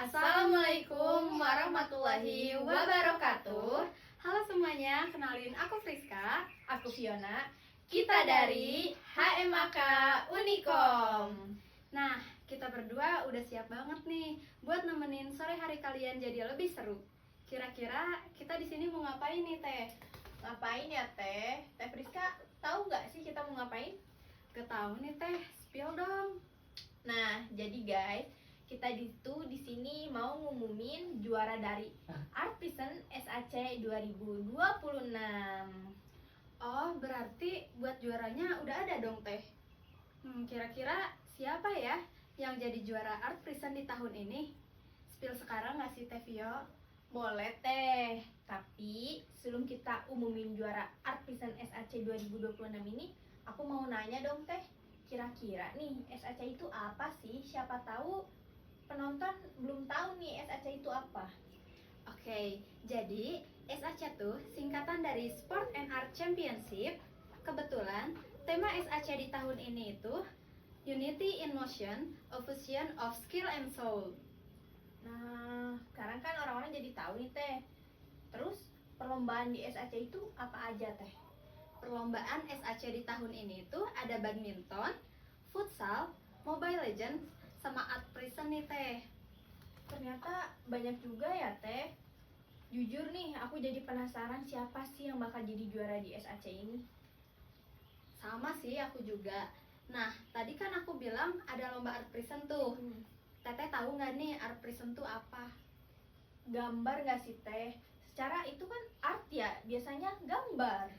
Assalamualaikum warahmatullahi wabarakatuh. Halo semuanya, kenalin aku Friska, aku Fiona. Kita dari HMAK Unikom. Nah, kita berdua udah siap banget nih buat nemenin sore hari kalian jadi lebih seru. Kira-kira kita di sini mau ngapain nih, Teh? Ngapain ya Teh? Teh Friska tahu nggak sih kita mau ngapain? Gak tahu nih, Teh. Spill dong. Nah, jadi guys, kita di sini mau ngumumin juara dari Artisan SAC 2026. Oh, berarti buat juaranya udah ada dong, Teh. Kira-kira siapa ya yang jadi juara Art Present di tahun ini? Spill sekarang nggak sih, Teh Vio? Boleh Teh, tapi sebelum kita umumin juara Artisan SAC 2026 ini, aku mau nanya dong Teh, kira-kira nih SAC itu apa sih? Siapa tahu penonton belum tahu nih SAC itu apa. Oke, jadi SAC tuh singkatan dari Sport and Art Championship. Kebetulan tema SAC di tahun ini itu Unity in Motion, a Fusion of Skill and Soul. Nah, sekarang kan orang-orang jadi tahu nih Teh. Terus perlombaan di SAC itu apa aja Teh? Perlombaan SAC di tahun ini itu ada badminton, futsal, Mobile Legends, sama Art Present nih, Teh. Ternyata banyak juga ya Teh. Jujur nih, aku jadi penasaran siapa sih yang bakal jadi juara di SAC ini. Sama sih, aku juga. Nah, tadi kan aku bilang ada lomba Art Present tuh. Teteh tahu nggak nih Art Present tuh apa? Gambar nggak sih Teh? Secara itu kan art ya, biasanya gambar.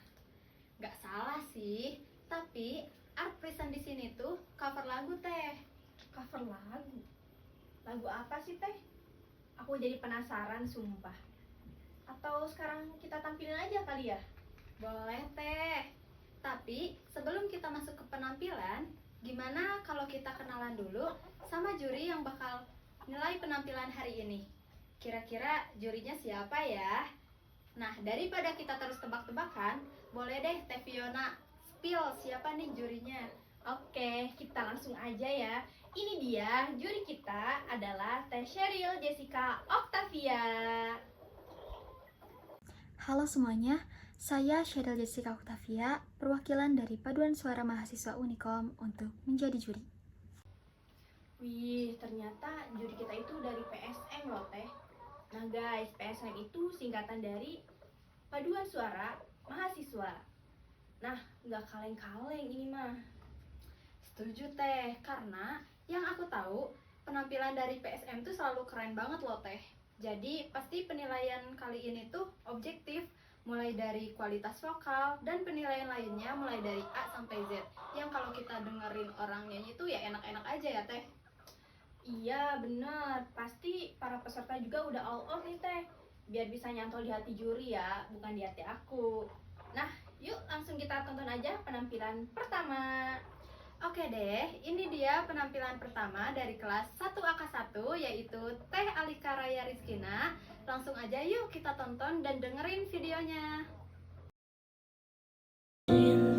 Nggak salah sih, tapi Art Present di sini tuh cover lagu, Teh. Cover lagu? Lagu apa sih Teh? Aku jadi penasaran sumpah. Atau sekarang kita tampilin aja kali ya? Boleh, Teh. Tapi sebelum kita masuk ke penampilan, gimana kalau kita kenalan dulu sama juri yang bakal nilai penampilan hari ini? Kira-kira jurinya siapa ya? Nah, daripada kita terus tebak-tebakan, boleh deh Teh Fiona spill siapa nih jurinya. Oke, kita langsung aja ya. Ini dia, juri kita adalah Teh Sheryl Jessica Octavia. Halo semuanya, saya Sheryl Jessica Octavia, perwakilan dari Paduan Suara Mahasiswa Unikom untuk menjadi juri. Wih, ternyata juri kita itu dari PSM loh Teh. Nah guys, PSM itu singkatan dari Paduan Suara Mahasiswa. Nah, nggak kaleng-kaleng ini mah. Setuju, Teh, karena yang aku tahu penampilan dari PSM tuh selalu keren banget loh, Teh. Jadi pasti penilaian kali ini tuh objektif, mulai dari kualitas vokal dan penilaian lainnya mulai dari A sampai Z. Yang kalau kita dengerin orang nyanyi tuh ya enak-enak aja ya, Teh. Iya bener, pasti para peserta juga udah all out nih Teh. Biar bisa nyantol di hati juri ya, bukan di hati aku. Nah, yuk langsung kita tonton aja penampilan pertama. Oke deh, ini dia penampilan pertama dari kelas 1AK1 yaitu Teh Alika Raya Rizkina. Langsung aja yuk kita tonton dan dengerin videonya.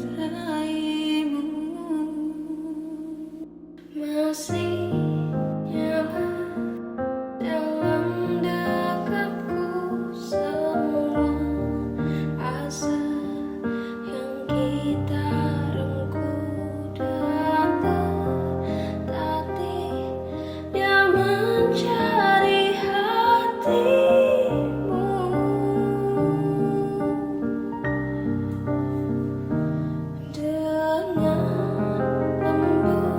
Cintaimu masih nyaman dalam dekapku, semua asa yang kita rengkuh dan tertatih, dia mencari hatimu. Dengan lembut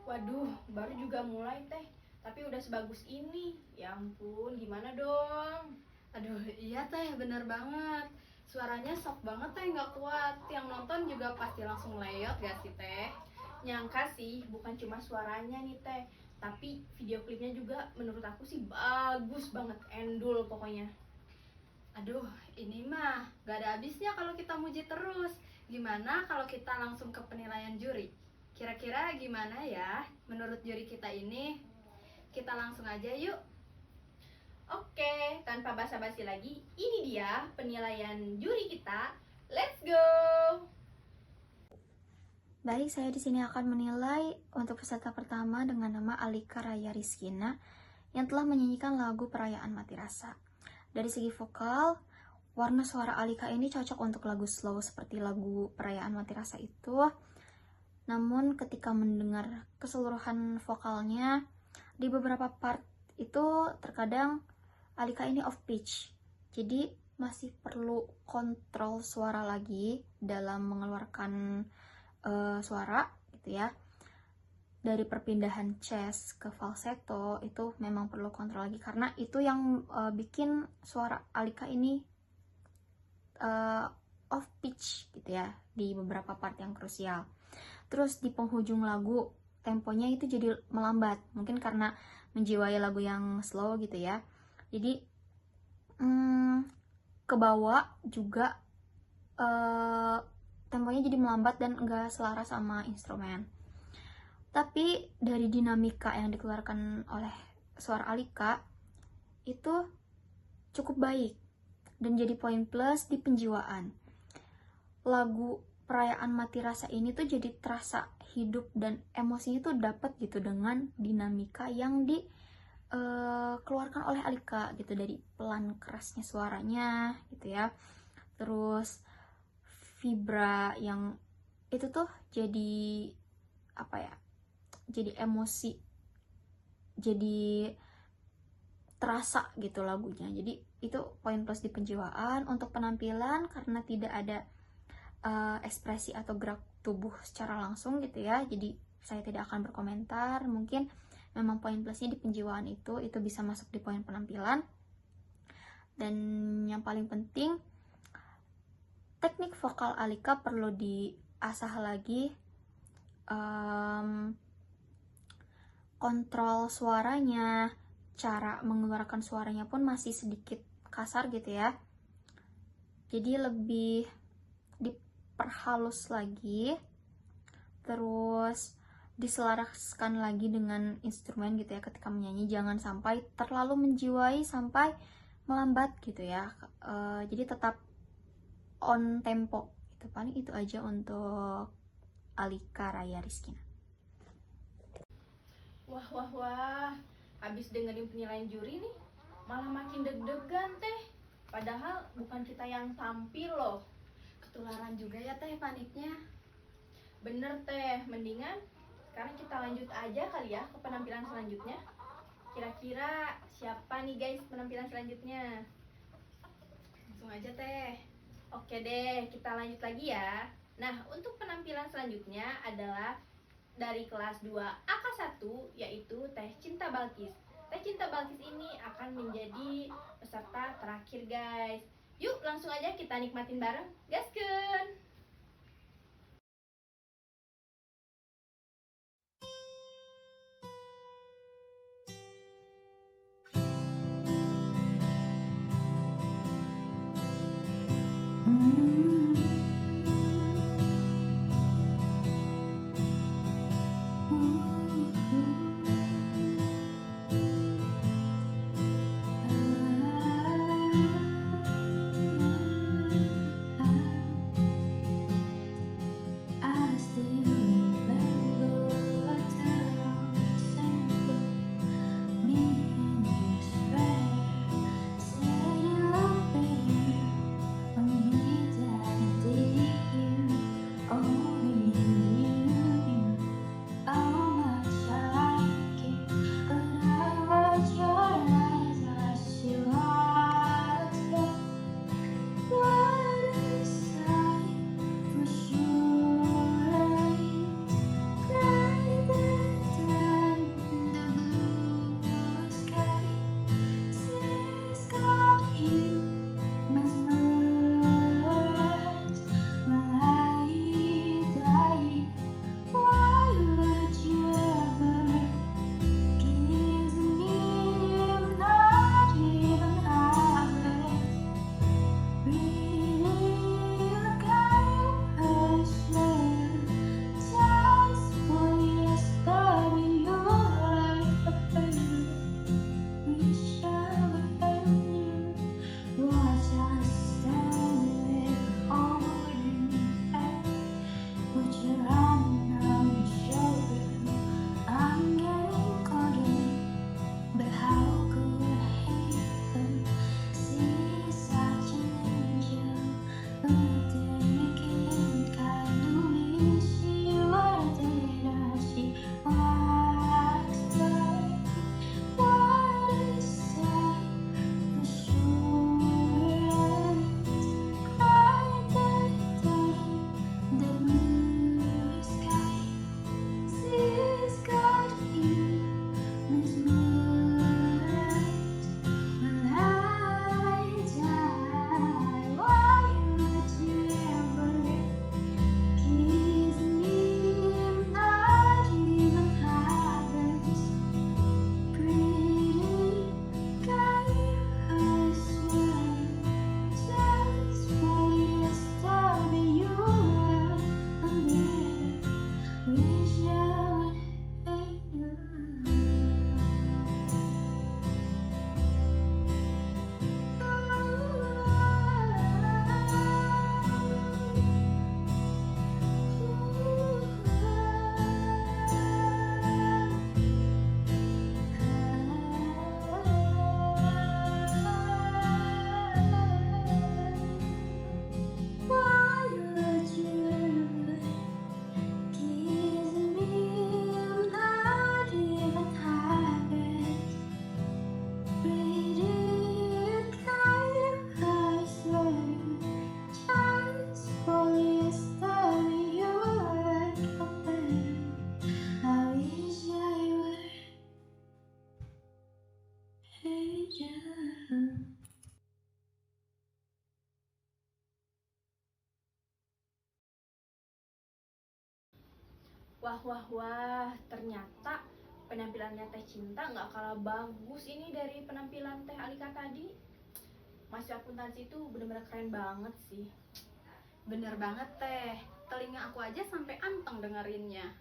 Waduh, baru juga mulai teh, tapi udah sebagus ini. Ya ampun, gimana dong? Aduh, iya teh, bener banget. Suaranya sok banget teh, nggak kuat. Yang nonton juga pasti langsung leyot gak sih teh? Nyangka sih, bukan cuma suaranya nih teh, tapi video klipnya juga menurut aku sih bagus banget, endul pokoknya. Aduh, ini mah gak ada habisnya kalau kita muji terus. Gimana kalau kita langsung ke penilaian juri? Kira-kira gimana ya menurut juri kita ini? Kita langsung aja yuk. Oke, tanpa basa-basi lagi, ini dia penilaian juri kita. Let's go! Baik, saya di sini akan menilai untuk peserta pertama dengan nama Alika Raya Rizkina yang telah menyanyikan lagu Perayaan Mati Rasa. Dari segi vokal, warna suara Alika ini cocok untuk lagu slow seperti lagu Perayaan Mati Rasa itu. Namun ketika mendengar keseluruhan vokalnya, di beberapa part itu terkadang Alika ini off pitch. Jadi masih perlu kontrol suara lagi dalam mengeluarkan suara gitu ya. Dari perpindahan chest ke falsetto itu memang perlu kontrol lagi karena itu yang bikin suara Alika ini off pitch gitu ya di beberapa part yang krusial. Terus di penghujung lagu temponya itu jadi melambat, mungkin karena menjiwai lagu yang slow gitu ya. Jadi ke bawah juga temponya jadi melambat dan enggak selaras sama instrumen. Tapi dari dinamika yang dikeluarkan oleh suara Alika itu cukup baik dan jadi poin plus di penjiwaan. Lagu Perayaan Mati Rasa ini tuh jadi terasa hidup dan emosinya tuh dapat gitu dengan dinamika yang dikeluarkan oleh Alika gitu, dari pelan kerasnya suaranya gitu ya. Terus vibra yang itu tuh jadi apa ya, jadi emosi, jadi terasa gitu lagunya. Jadi itu poin plus di penjiwaan. Untuk penampilan karena tidak ada ekspresi atau gerak tubuh secara langsung gitu ya, jadi saya tidak akan berkomentar. Mungkin memang poin plusnya di penjiwaan itu bisa masuk di poin penampilan. Dan yang paling penting, teknik vokal Alika perlu diasah lagi. Kontrol suaranya, cara mengeluarkan suaranya pun masih sedikit kasar gitu ya. Jadi lebih diperhalus lagi, terus diselaraskan lagi dengan instrumen gitu ya ketika menyanyi. Jangan sampai terlalu menjiwai sampai melambat gitu ya. Jadi tetap on tempo. Itu paling itu aja untuk Alika Raya Rizkina. Wah, habis dengerin penilaian juri nih, malah makin deg-degan teh. Padahal bukan kita yang tampil loh. Ketularan juga ya teh paniknya. Bener teh, mendingan sekarang kita lanjut aja kali ya ke penampilan selanjutnya. Kira-kira siapa nih guys penampilan selanjutnya? Langsung aja teh. Oke deh, kita lanjut lagi ya. Nah, untuk penampilan selanjutnya adalah dari kelas 2 AK1, yaitu Teh Cinta Balkis. Teh Cinta Balkis ini akan menjadi peserta terakhir guys. Yuk langsung aja kita nikmatin bareng. Gaskeun! Wah, wah, wah, ternyata penampilannya Teh Cinta nggak kalah bagus ini dari penampilan Teh Alika tadi. Masih akuntansi itu bener-bener keren banget sih. Bener banget teh, telinga aku aja sampai anteng dengerinnya.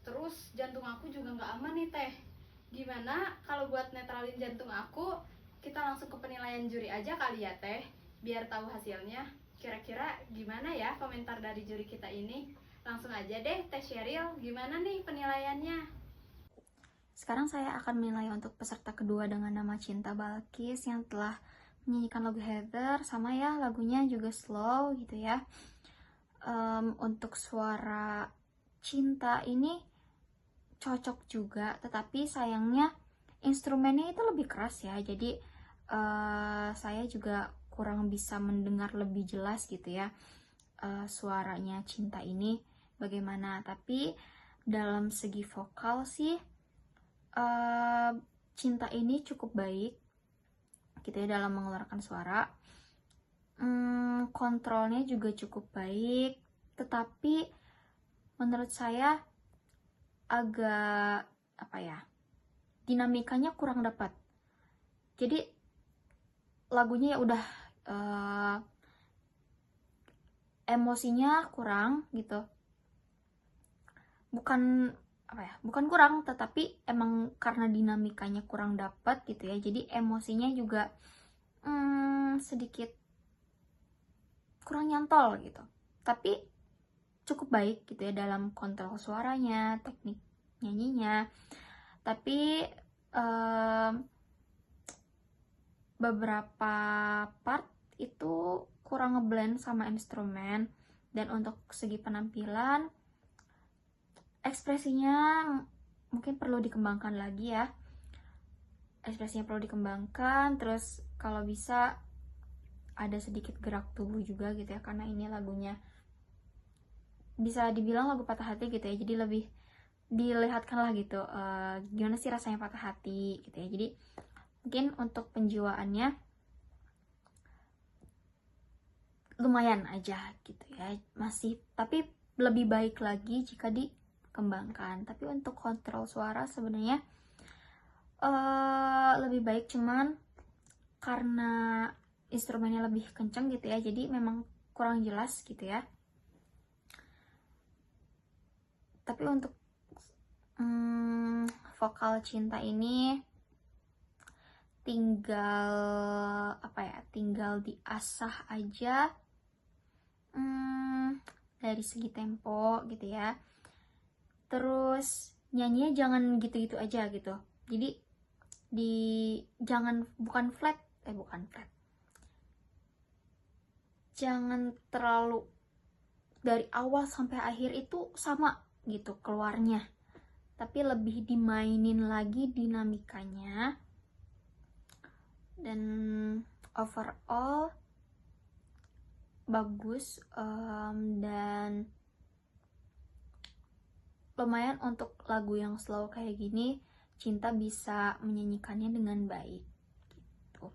Terus jantung aku juga nggak aman nih teh. Gimana kalau buat netralin jantung aku, kita langsung ke penilaian juri aja kali ya teh, biar tahu hasilnya. Kira-kira gimana ya komentar dari juri kita ini? Langsung aja deh Teh Sheryl, gimana nih penilaiannya? Sekarang saya akan menilai untuk peserta kedua dengan nama Cinta Balkis yang telah menyanyikan lagu Heather, sama ya lagunya juga slow gitu ya. Untuk suara Cinta ini cocok juga, tetapi sayangnya instrumennya itu lebih keras ya, jadi saya juga kurang bisa mendengar lebih jelas gitu ya suaranya Cinta ini bagaimana. Tapi dalam segi vokal sih Cinta ini cukup baik gitu ya dalam mengeluarkan suara. Kontrolnya juga cukup baik, tetapi menurut saya agak dinamikanya kurang dapat. Jadi lagunya ya udah emosinya kurang gitu. Bukan kurang, tetapi emang karena dinamikanya kurang dapat gitu ya, jadi emosinya juga sedikit kurang nyantol gitu. Tapi cukup baik gitu ya dalam kontrol suaranya, teknik nyanyinya. Tapi beberapa part itu kurang ngeblend sama instrumen. Dan untuk segi penampilan, ekspresinya mungkin perlu dikembangkan lagi ya. Ekspresinya perlu dikembangkan, terus kalau bisa ada sedikit gerak tubuh juga gitu ya, karena ini lagunya bisa dibilang lagu patah hati gitu ya, jadi lebih dilihatkan lah gitu gimana sih rasanya patah hati gitu ya. Jadi mungkin untuk penjiwaannya lumayan aja gitu ya, masih, tapi lebih baik lagi jika dikembangkan. Tapi untuk kontrol suara sebenarnya lebih baik, cuman karena instrumennya lebih kenceng gitu ya, jadi memang kurang jelas gitu ya. Tapi untuk vokal Cinta ini tinggal diasah aja dari segi tempo gitu ya. Terus nyanyinya jangan gitu-gitu aja gitu. Jadi bukan flat. Jangan terlalu dari awal sampai akhir itu sama gitu keluarnya. Tapi lebih dimainin lagi dinamikanya. Dan overall bagus, dan lumayan untuk lagu yang slow kayak gini Cinta bisa menyanyikannya dengan baik gitu.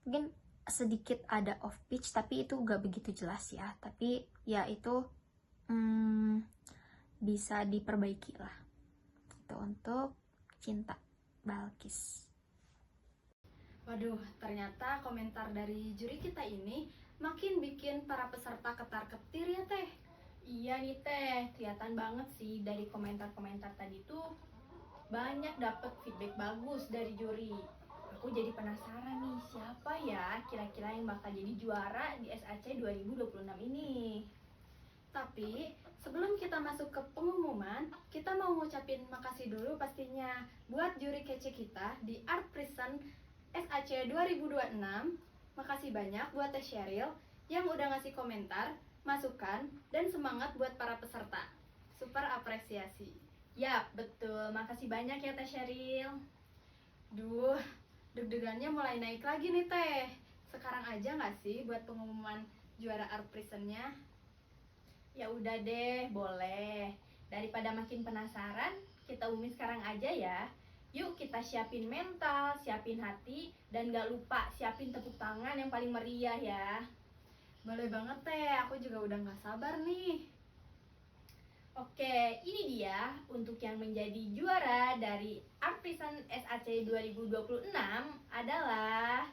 Mungkin sedikit ada off pitch, tapi itu gak begitu jelas ya, tapi ya itu bisa diperbaiki lah itu untuk Cinta Balkis. Waduh, ternyata komentar dari juri kita ini makin bikin para peserta ketar-ketir ya teh. Iya nih Teh, kelihatan banget sih dari komentar-komentar tadi tuh banyak dapet feedback bagus dari juri. Aku jadi penasaran nih, siapa ya kira-kira yang bakal jadi juara di SAC 2026 ini. Tapi sebelum kita masuk ke pengumuman, kita mau ngucapin makasih dulu pastinya buat juri kece kita di Art Present SAC 2026. Makasih banyak buat Teh Sheryl yang udah ngasih komentar, masukan, dan semangat buat para peserta. Super apresiasi. Yap, betul. Makasih banyak ya Teh Sheryl. Duh, deg-degannya mulai naik lagi nih Teh. Sekarang aja nggak sih buat pengumuman juara Art Present-nya? Ya udah deh, boleh. Daripada makin penasaran, kita umumin sekarang aja ya. Yuk kita siapin mental, siapin hati, dan gak lupa siapin tepuk tangan yang paling meriah ya. Boleh banget Teh, aku juga udah nggak sabar nih. Oke, ini dia untuk yang menjadi juara dari Artisan SAC 2026 adalah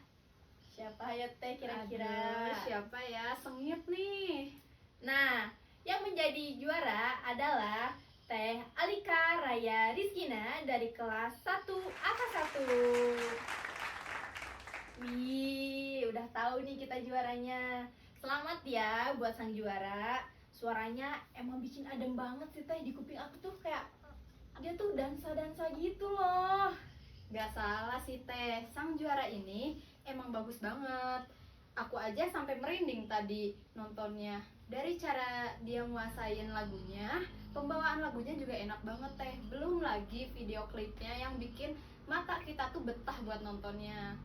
siapa ya teh kira-kira? Aduh, siapa ya? Sengit nih. Nah, yang menjadi juara adalah Teh Alika Raya Rizkina dari kelas 1 AK1. Wih, udah tahu nih kita juaranya. Selamat ya buat sang juara. Suaranya emang bikin adem banget sih teh, di kuping aku tuh kayak dia tuh dansa-dansa gitu loh. Gak salah sih Teh, sang juara ini emang bagus banget. Aku aja sampai merinding tadi nontonnya. Dari cara dia nguasain lagunya, pembawaan lagunya juga enak banget Teh. Belum lagi video klipnya yang bikin mata kita tuh betah buat nontonnya.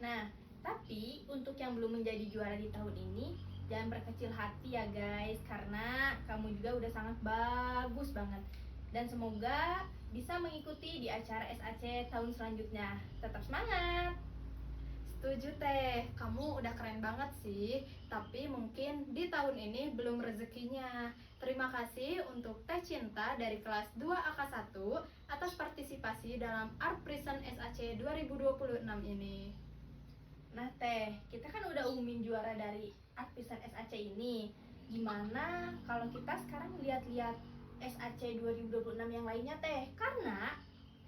Nah, tapi untuk yang belum menjadi juara di tahun ini, jangan berkecil hati ya guys, karena kamu juga udah sangat bagus banget. Dan semoga bisa mengikuti di acara SAC tahun selanjutnya. Tetap semangat! Setuju Teh, kamu udah keren banget sih. Tapi mungkin di tahun ini belum rezekinya. Terima kasih untuk Teh Cinta dari kelas 2 AK1 atas partisipasi dalam Art Prison SAC 2026 ini. Nah Teh, kita kan udah umumin juara dari Artisan SAC ini. Gimana kalau kita sekarang lihat-lihat SAC 2026 yang lainnya Teh? Karena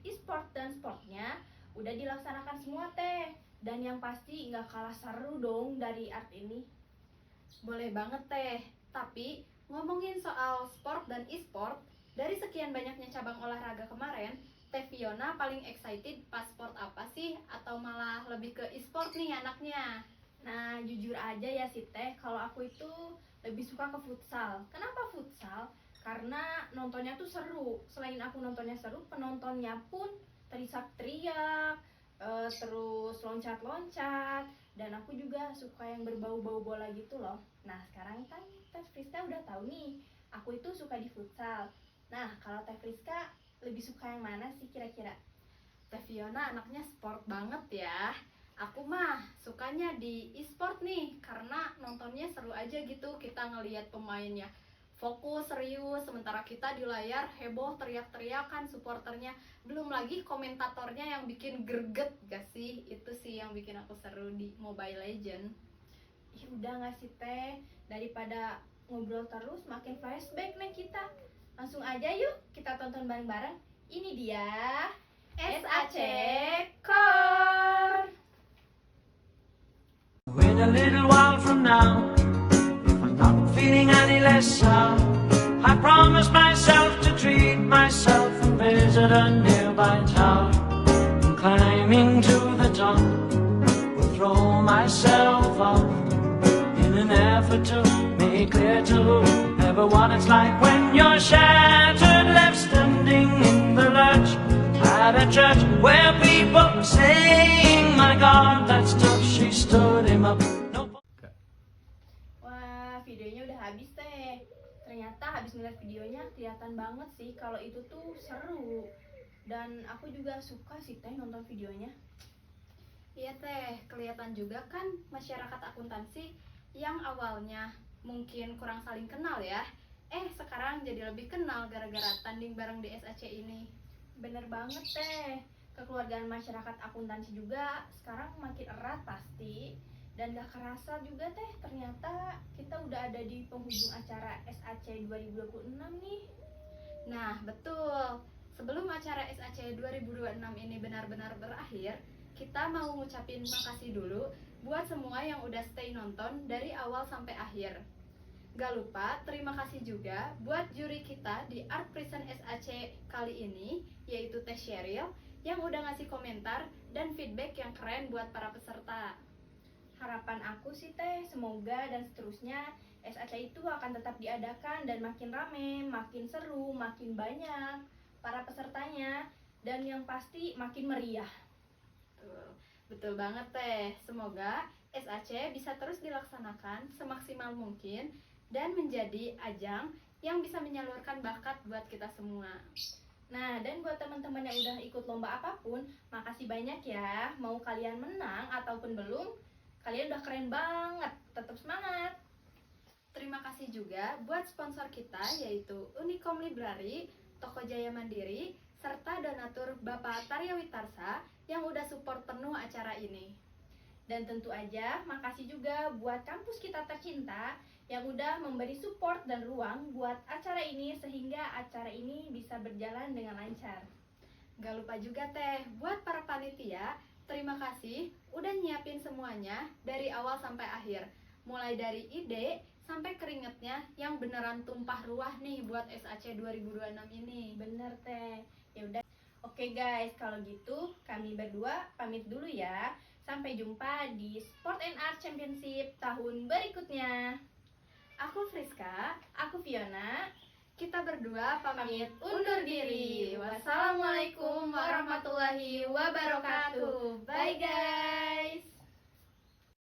e-sport dan sportnya udah dilaksanakan semua Teh. Dan yang pasti nggak kalah seru dong dari art ini. Boleh banget Teh, tapi ngomongin soal sport dan e-sport, dari sekian banyaknya cabang olahraga kemarin, Teh Fiona paling excited pas sport apa sih? Atau malah lebih ke e-sport nih anaknya? Nah, jujur aja ya sih Teh, kalau aku itu lebih suka ke futsal. Kenapa futsal? Karena nontonnya tuh seru. Selain aku nontonnya seru, penontonnya pun teriak-teriak, terus loncat-loncat. Dan aku juga suka yang berbau-bau bola gitu loh. Nah, sekarang kan Teh Friska udah tahu nih, aku itu suka di futsal. Nah, kalau Teh Friska lebih suka yang mana sih kira-kira? Teh Fiona anaknya sport banget ya. Aku mah sukanya di e-sport nih, karena nontonnya seru aja gitu. Kita ngelihat pemainnya fokus, serius, sementara kita di layar heboh, teriak-teriakan supporternya. Belum lagi komentatornya yang bikin greget gak sih? Itu sih yang bikin aku seru di Mobile Legend. Ih, udah gak sih Teh? Daripada ngobrol terus makin flashback nih kita. Langsung aja yuk kita tonton bareng-bareng. Ini dia SAC Core. In a little while from now, if I'm not feeling any less sound, I promise myself to treat myself and visit a nearby town. And climbing to the top, will throw myself off in an effort to make clear to everyone it's like when you're shattered, left standing in the lurch at a church where people are saying, my God, that's tough, she stood him up. No. Wah, videonya udah habis Teh. Ternyata habis ngeliat videonya kelihatan banget sih kalau itu tuh seru. Dan aku juga suka sih Teh nonton videonya. Iya Teh, kelihatan juga kan masyarakat akuntansi yang awalnya mungkin kurang saling kenal ya. Sekarang jadi lebih kenal gara-gara tanding bareng di SAC ini. Bener banget Teh. Kekeluargaan masyarakat akuntansi juga sekarang makin erat pasti. Dan gak kerasa juga Teh, ternyata kita udah ada di penghujung acara SAC 2026 nih. Nah, betul. Sebelum acara SAC 2026 ini benar-benar berakhir, kita mau ngucapin makasih dulu buat semua yang udah stay nonton dari awal sampai akhir. Gak lupa, terima kasih juga buat juri kita di Art Prison SAC kali ini, yaitu Teh Sheryl, yang udah ngasih komentar dan feedback yang keren buat para peserta. Harapan aku sih Teh, semoga dan seterusnya SAC itu akan tetap diadakan dan makin rame, makin seru, makin banyak para pesertanya, dan yang pasti makin meriah. Betul banget Teh. Semoga SAC bisa terus dilaksanakan semaksimal mungkin dan menjadi ajang yang bisa menyalurkan bakat buat kita semua. Nah, dan buat teman-teman yang udah ikut lomba apapun, makasih banyak ya. Mau kalian menang ataupun belum, kalian udah keren banget. Tetap semangat. Terima kasih juga buat sponsor kita yaitu Unicom Library, Toko Jaya Mandiri, serta donatur Bapak Tarya Witarsa yang udah support penuh acara ini. Dan tentu aja makasih juga buat kampus kita tercinta yang udah memberi support dan ruang buat acara ini sehingga acara ini bisa berjalan dengan lancar. Gak lupa juga teh, buat para panitia, terima kasih udah nyiapin semuanya dari awal sampai akhir. Mulai dari ide sampai keringetnya yang beneran tumpah ruah nih buat SAC 2026 ini. Bener teh. Ya udah. Oke guys, kalau gitu kami berdua pamit dulu ya. Sampai jumpa di Sport and Art Championship tahun berikutnya. Aku Friska, Aku Fiona. kita berdua pamit undur diri. Wassalamualaikum warahmatullahi wabarakatuh. Bye guys.